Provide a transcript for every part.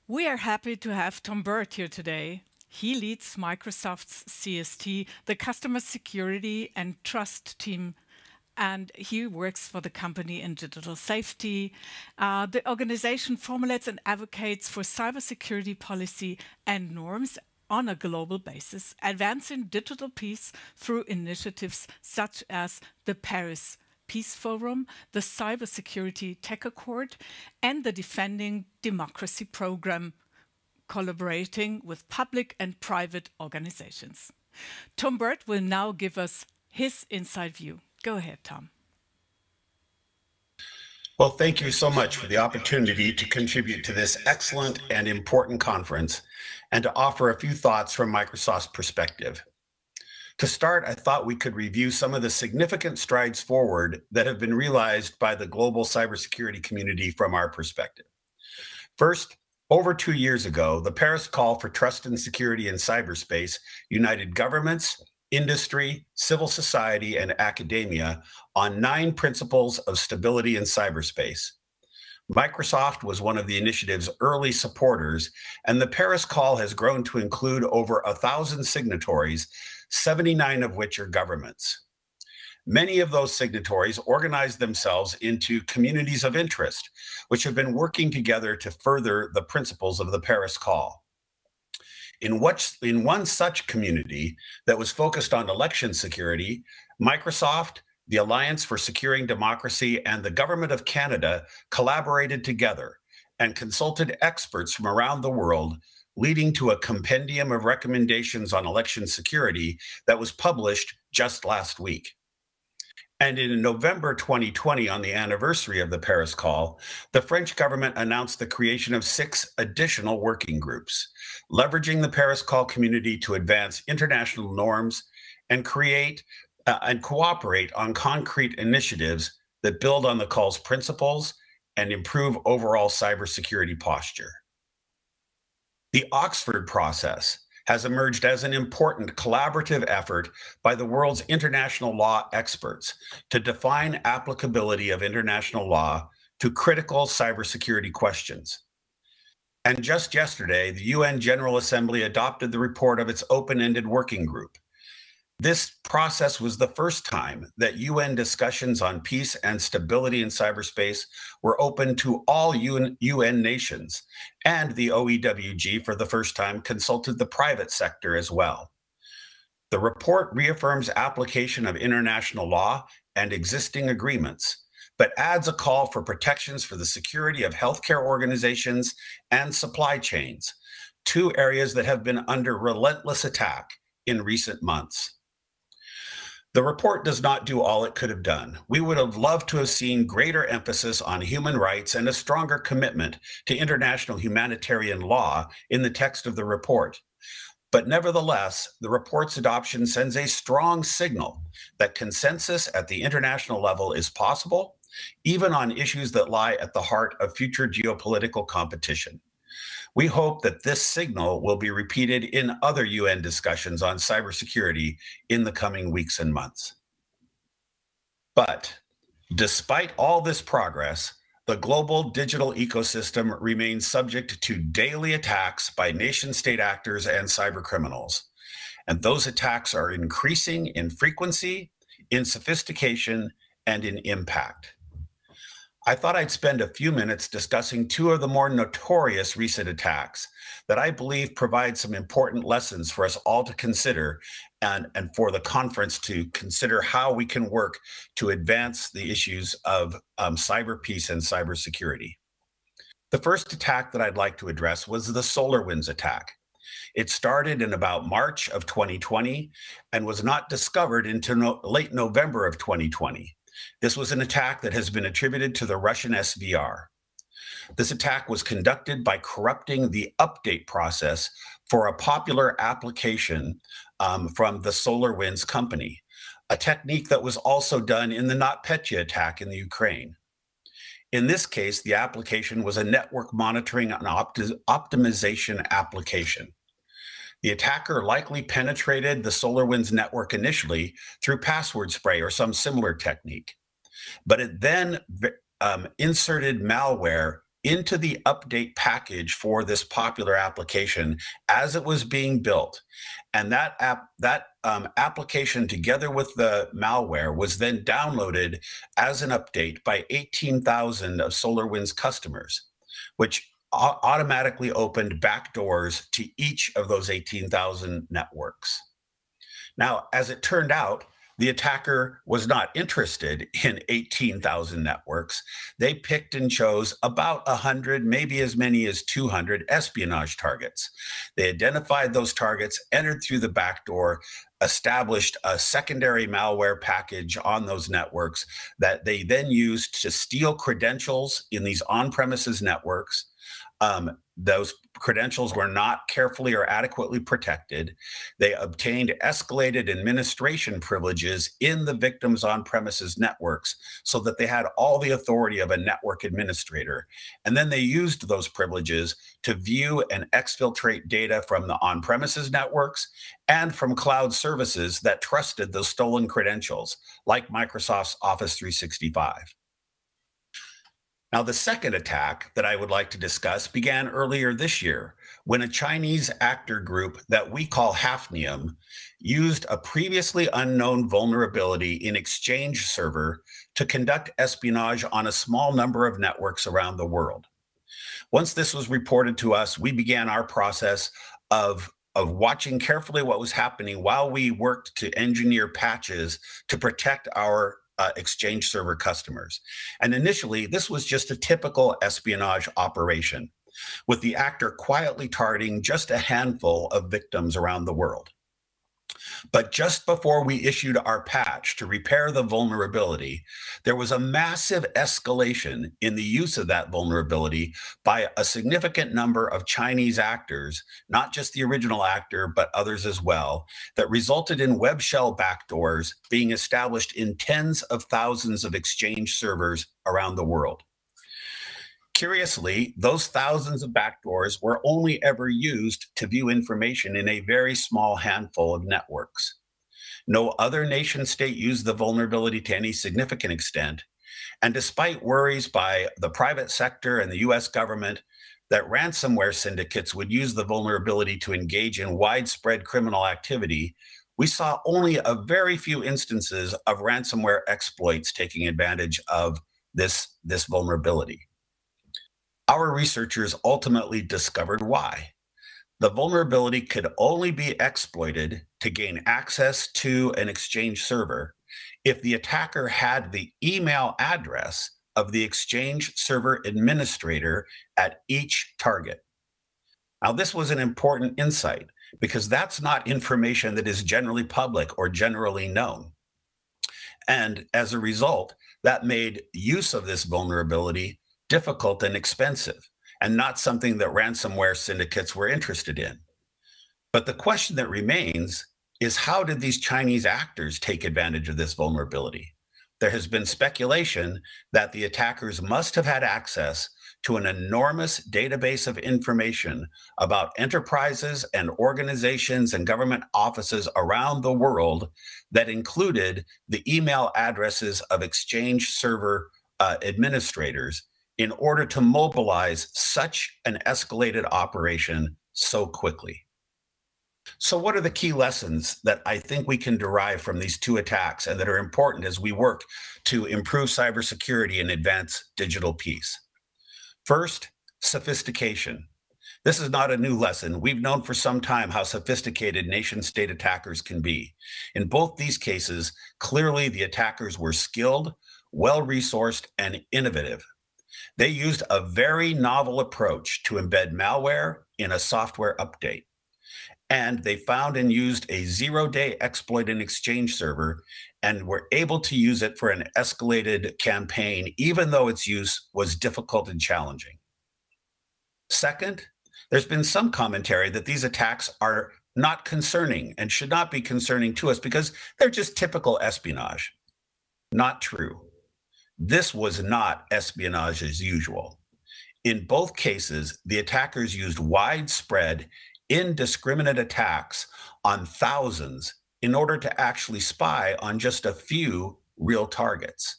We are happy to have Tom Burt here today. He leads Microsoft's CST, the Customer Security and Trust team, and he works for the company in digital safety. The organization formulates and advocates for cybersecurity policy and norms on a global basis, advancing digital peace through initiatives such as the Paris Peace Forum, the Cybersecurity Tech Accord, and the Defending Democracy Program, collaborating with public and private organizations. Tom Burt will now give us his inside view. Go ahead, Tom. Well, thank you so much for the opportunity to contribute to this excellent and important conference and to offer a few thoughts from Microsoft's perspective. To start, I thought we could review some of the significant strides forward that have been realized by the global cybersecurity community from our perspective. First, over 2 years ago, the Paris Call for Trust and Security in Cyberspace united governments, industry, civil society, and academia on 9 principles of stability in cyberspace. Microsoft was one of the initiative's early supporters, and the Paris Call has grown to include over 1,000 signatories, 79 of which are governments. Many of those signatories organized themselves into communities of interest, which have been working together to further the principles of the Paris Call. In one such community that was focused on election security, Microsoft, the Alliance for Securing Democracy, and the Government of Canada collaborated together and consulted experts from around the world, leading to a compendium of recommendations on election security that was published just last week. And in November 2020, on the anniversary of the Paris Call, the French government announced the creation of 6 additional working groups, leveraging the Paris Call community to advance international norms and create and cooperate on concrete initiatives that build on the call's principles and improve overall cybersecurity posture. The Oxford process has emerged as an important collaborative effort by the world's international law experts to define applicability of international law to critical cybersecurity questions. And just yesterday, the UN General Assembly adopted the report of its open-ended working group. This process was the first time that UN discussions on peace and stability in cyberspace were open to all UN nations, and the OEWG for the first time consulted the private sector as well. The report reaffirms application of international law and existing agreements, but adds a call for protections for the security of healthcare organizations and supply chains, 2 areas that have been under relentless attack in recent months. The report does not do all it could have done. We would have loved to have seen greater emphasis on human rights and a stronger commitment to international humanitarian law in the text of the report. But nevertheless, the report's adoption sends a strong signal that consensus at the international level is possible, even on issues that lie at the heart of future geopolitical competition. We hope that this signal will be repeated in other UN discussions on cybersecurity in the coming weeks and months. But despite all this progress, the global digital ecosystem remains subject to daily attacks by nation-state actors and cybercriminals. And those attacks are increasing in frequency, in sophistication, and in impact. I thought I'd spend a few minutes discussing 2 of the more notorious recent attacks that I believe provide some important lessons for us all to consider and for the conference to consider how we can work to advance the issues of cyber peace and cybersecurity. The first attack that I'd like to address was the SolarWinds attack. It started in about March of 2020 and was not discovered until late November of 2020. This was an attack that has been attributed to the Russian SVR. This attack was conducted by corrupting the update process for a popular application from the SolarWinds company, a technique that was also done in the NotPetya attack in the Ukraine. In this case, the application was a network monitoring and optimization application. The attacker likely penetrated the SolarWinds network initially through password spray or some similar technique, but it then inserted malware into the update package for this popular application as it was being built. And that application, together with the malware, was then downloaded as an update by 18,000 of SolarWinds customers, which automatically opened backdoors to each of those 18,000 networks. Now, as it turned out, the attacker was not interested in 18,000 networks. They picked and chose about 100, maybe as many as 200 espionage targets. They identified those targets, entered through the back door, established a secondary malware package on those networks that they then used to steal credentials in these on-premises networks. Those credentials were not carefully or adequately protected. They obtained escalated administration privileges in the victim's on-premises networks so that they had all the authority of a network administrator. And then they used those privileges to view and exfiltrate data from the on-premises networks and from cloud services that trusted those stolen credentials, like Microsoft's Office 365. Now, the second attack that I would like to discuss began earlier this year when a Chinese actor group that we call Hafnium used a previously unknown vulnerability in Exchange Server to conduct espionage on a small number of networks around the world. Once this was reported to us, we began our process of watching carefully what was happening while we worked to engineer patches to protect our Exchange Server customers. And initially, this was just a typical espionage operation, with the actor quietly targeting just a handful of victims around the world. But just before we issued our patch to repair the vulnerability, there was a massive escalation in the use of that vulnerability by a significant number of Chinese actors, not just the original actor, but others as well, that resulted in web shell backdoors being established in tens of thousands of Exchange servers around the world. Curiously, those thousands of backdoors were only ever used to view information in a very small handful of networks. No other nation state used the vulnerability to any significant extent. And despite worries by the private sector and the US government that ransomware syndicates would use the vulnerability to engage in widespread criminal activity, we saw only a very few instances of ransomware exploits taking advantage of this vulnerability. Our researchers ultimately discovered why. The vulnerability could only be exploited to gain access to an Exchange server if the attacker had the email address of the Exchange server administrator at each target. Now, this was an important insight because that's not information that is generally public or generally known. And as a result, that made use of this vulnerability difficult and expensive, and not something that ransomware syndicates were interested in. But the question that remains is, how did these Chinese actors take advantage of this vulnerability? There has been speculation that the attackers must have had access to an enormous database of information about enterprises and organizations and government offices around the world that included the email addresses of Exchange server administrators in order to mobilize such an escalated operation so quickly. So what are the key lessons that I think we can derive from these two attacks and that are important as we work to improve cybersecurity and advance digital peace? First, sophistication. This is not a new lesson. We've known for some time how sophisticated nation-state attackers can be. In both these cases, clearly the attackers were skilled, well-resourced, and innovative. They used a very novel approach to embed malware in a software update. And they found and used a zero-day exploit in Exchange server and were able to use it for an escalated campaign, even though its use was difficult and challenging. Second, there's been some commentary that these attacks are not concerning and should not be concerning to us because they're just typical espionage. Not true. This was not espionage as usual. In both cases, the attackers used widespread, indiscriminate attacks on thousands in order to actually spy on just a few real targets.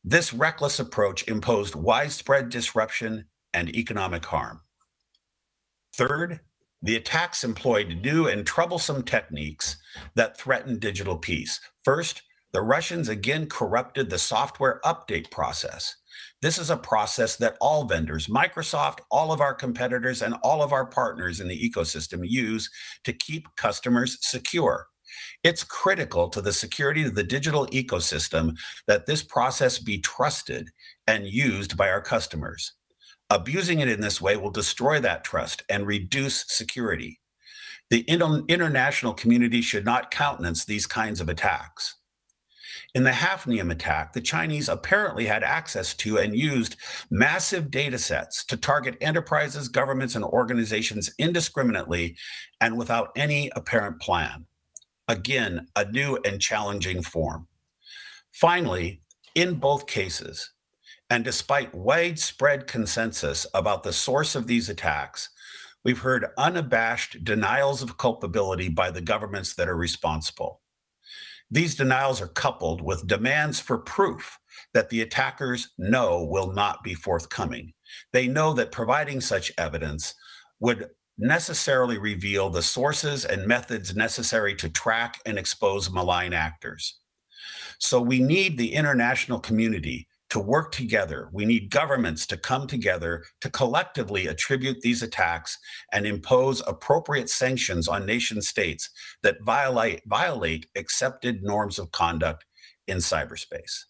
This reckless approach imposed widespread disruption and economic harm. Third, the attacks employed new and troublesome techniques that threaten digital peace. First, the Russians again corrupted the software update process. This is a process that all vendors, Microsoft, all of our competitors, and all of our partners in the ecosystem use to keep customers secure. It's critical to the security of the digital ecosystem that this process be trusted and used by our customers. Abusing it in this way will destroy that trust and reduce security. The international community should not countenance these kinds of attacks. In the Hafnium attack, the Chinese apparently had access to and used massive data sets to target enterprises, governments, and organizations indiscriminately and without any apparent plan. Again, a new and challenging form. Finally, in both cases, and despite widespread consensus about the source of these attacks, we've heard unabashed denials of culpability by the governments that are responsible. These denials are coupled with demands for proof that the attackers know will not be forthcoming. They know that providing such evidence would necessarily reveal the sources and methods necessary to track and expose malign actors. So we need the international community to work together. We need governments to come together to collectively attribute these attacks and impose appropriate sanctions on nation states that violate accepted norms of conduct in cyberspace.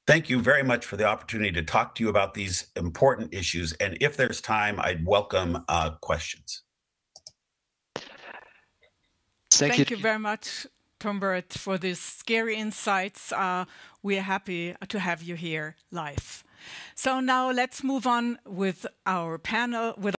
Thank you very much for the opportunity to talk to you about these important issues. And if there's time, I'd welcome questions. Thank you very much, Tom Burt, for these scary insights. We are happy to have you here live. So now let's move on with our panel.